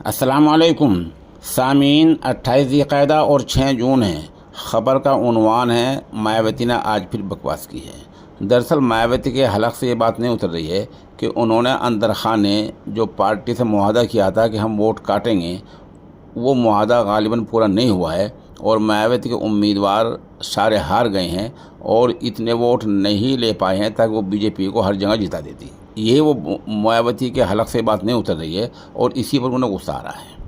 अस्सलामुअलैकुम सामीन। 28 ज़िलक़अदा और 6 जून है। ख़बर का उन्वान है मायावती ने आज फिर बकवास की है। दरअसल मायावती के हलक से ये बात नहीं उतर रही है कि उन्होंने अंदर खाने जो पार्टी से मुआहदा किया था कि हम वोट काटेंगे, वो मुआहदा गालिबन पूरा नहीं हुआ है और मायावती के उम्मीदवार सारे हार गए हैं और इतने वोट नहीं ले पाए हैं ताकि वो बीजेपी को हर जगह जिता देती। ये वो मायावती के हलक से बात नहीं उतर रही है और इसी पर उन्हें गुस्सा आ रहा है।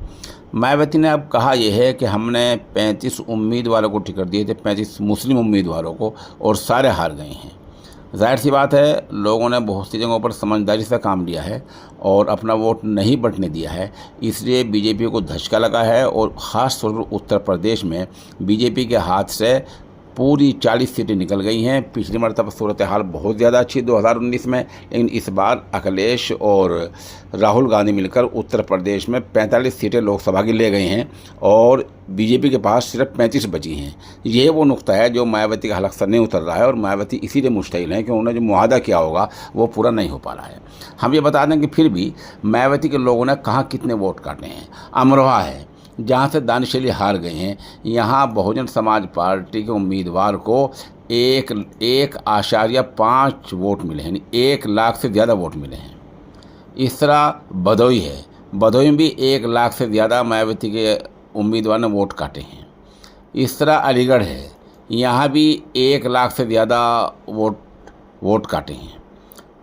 मायावती ने अब कहा यह है कि हमने 35 उम्मीदवारों को टिकट दिए थे, 35 मुस्लिम उम्मीदवारों को, और सारे हार गए हैं। जाहिर सी बात है, लोगों ने बहुत सी जगहों पर समझदारी से काम लिया है और अपना वोट नहीं बंटने दिया है, इसलिए बीजेपी को धचका लगा है और ख़ास तौर पर उत्तर प्रदेश में बीजेपी के हाथ से पूरी 40 सीटें निकल गई हैं। पिछली मरतबा सूरत हाल बहुत ज़्यादा अच्छी 2019 में, लेकिन इस बार अखिलेश और राहुल गांधी मिलकर उत्तर प्रदेश में 45 सीटें लोकसभा की ले गए हैं और बीजेपी के पास सिर्फ 35 बची हैं। ये वो नुक्ता है जो मायावती का हलक से नहीं उतर रहा है और मायावती इसीलिए मुश्तइल है कि उन्होंने जो मुआहदा किया होगा वो पूरा नहीं हो पा रहा है। हम ये बता दें कि फिर भी मायावती के लोगों ने कहाँ कितने वोट काटे हैं। अमरोहा है जहाँ से दानिश अली हार गए हैं, यहाँ बहुजन समाज पार्टी के उम्मीदवार को 1.5 वोट मिले हैं, 1 लाख से ज़्यादा वोट मिले हैं। इस तरह भदोई है, भदोई में भी 1 लाख से ज़्यादा मायावती के उम्मीदवार ने वोट काटे हैं। इस तरह अलीगढ़ है, यहाँ भी 1 लाख से ज़्यादा वोट काटे हैं।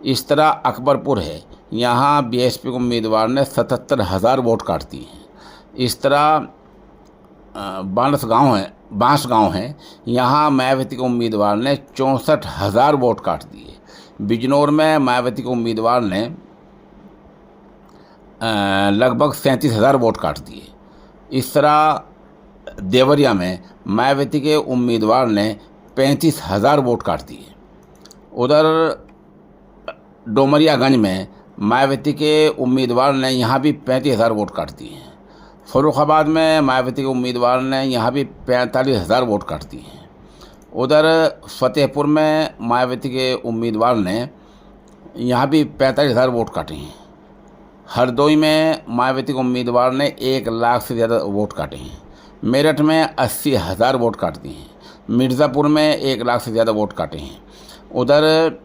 इस तरह अकबरपुर है, यहाँ बीएसपी के उम्मीदवार ने 77,000 वोट काट दिए हैं। इस तरह बांसगांव है, यहाँ मायावती के उम्मीदवार ने 64,000 वोट काट दिए। बिजनौर में मायावती के उम्मीदवार ने लगभग 37,000 वोट काट दिए। इस तरह देवरिया में मायावती के उम्मीदवार ने 35,000 वोट काट दिए। उधर डोमरियागंज में मायावती के उम्मीदवार ने यहाँ भी 35,000 वोट काट दिए हैं। फर्रुखाबाद में मायावती के उम्मीदवार ने यहाँ भी 45,000 वोट काट दिए हैं। उधर फतेहपुर में मायावती के उम्मीदवार ने यहाँ भी 45,000 वोट काटे हैं। हरदोई में मायावती के उम्मीदवार ने 1 लाख से ज़्यादा वोट काटे हैं। मेरठ में 80,000 वोट काट दिए हैं। मिर्ज़ापुर में 1 लाख से ज़्यादा वोट काटे हैं। उधर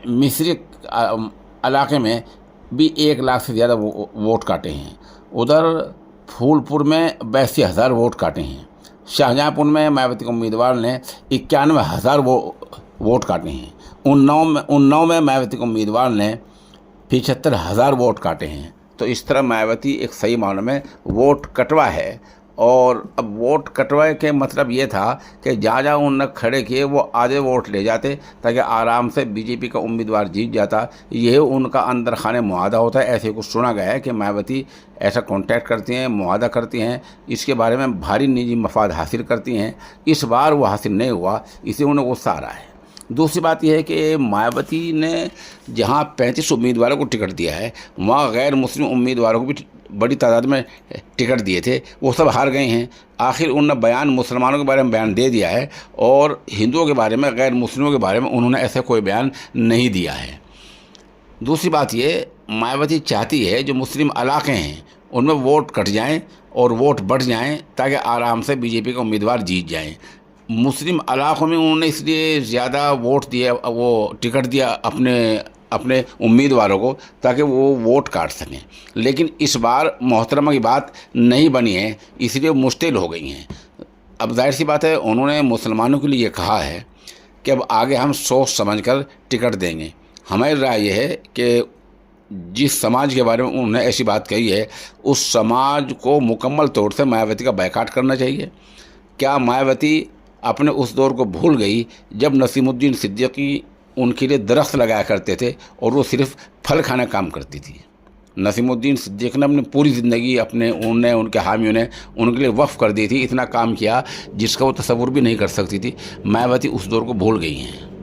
मिस्री इलाके में भी 1 लाख से ज़्यादा वोट काटे हैं। उधर फूलपुर में 82,000 वोट काटे हैं। शाहजहाँपुर में मायावती के उम्मीदवार ने 91,000 वोट काटे हैं। उन्नाव में मायावती के उम्मीदवार ने 75,000 वोट काटे हैं। तो इस तरह मायावती एक सही मायने में वोट कटवा है। और अब वोट कटवाए के मतलब ये था कि जहाँ जहाँ उन्होंने खड़े किए वो आधे वोट ले जाते ताकि आराम से बीजेपी का उम्मीदवार जीत जाता। यह उनका अंदर खाने मुआहदा होता है। ऐसे कुछ सुना गया है कि मायावती ऐसा कॉन्टैक्ट करती हैं, मुआहदा करती हैं, इसके बारे में भारी निजी मफाद हासिल करती हैं। इस बार वो हासिल नहीं हुआ, इसलिए उन्हें गुस्सा आ रहा है। दूसरी बात यह है कि मायावती ने जहाँ 35 उम्मीदवारों को टिकट दिया है, वहाँ गैर मुस्लिम उम्मीदवारों को भी बड़ी तादाद में टिकट दिए थे, वो सब हार गए हैं। आखिर उन्होंने बयान मुसलमानों के बारे में बयान दे दिया है और हिंदुओं के बारे में, गैर मुस्लिमों के बारे में उन्होंने ऐसा कोई बयान नहीं दिया है। दूसरी बात ये, मायावती चाहती है जो मुस्लिम इलाके हैं उनमें वोट कट जाएं और वोट बढ़ जाएं ताकि आराम से बीजेपी के उम्मीदवार जीत जाएं। मुस्लिम इलाकों में उन्होंने इसलिए ज़्यादा वोट दिया, वो टिकट दिया अपने उम्मीदवारों को ताकि वो वोट काट सकें। लेकिन इस बार मोहतरमा की बात नहीं बनी है, इसलिए मुश्किल हो गई हैं। अब जाहिर सी बात है, उन्होंने मुसलमानों के लिए ये कहा है कि अब आगे हम सोच समझ कर टिकट देंगे। हमारी राय ये है कि जिस समाज के बारे में उन्होंने ऐसी बात कही है, उस समाज को मुकम्मल तौर से मायावती का बायकाट करना चाहिए। क्या मायावती अपने उस दौर को भूल गई जब नसीमुद्दीन सिद्दीकी उनके लिए दरख्त लगाया करते थे और वो सिर्फ फल खाने काम करती थी? नसीमुद्दीन सिद्दीकी ने अपनी पूरी ज़िंदगी उनके हामियों ने उनके लिए वक्फ कर दी थी। इतना काम किया जिसका वो तसव्वुर भी नहीं कर सकती थी। मायावती उस दौर को भूल गई हैं।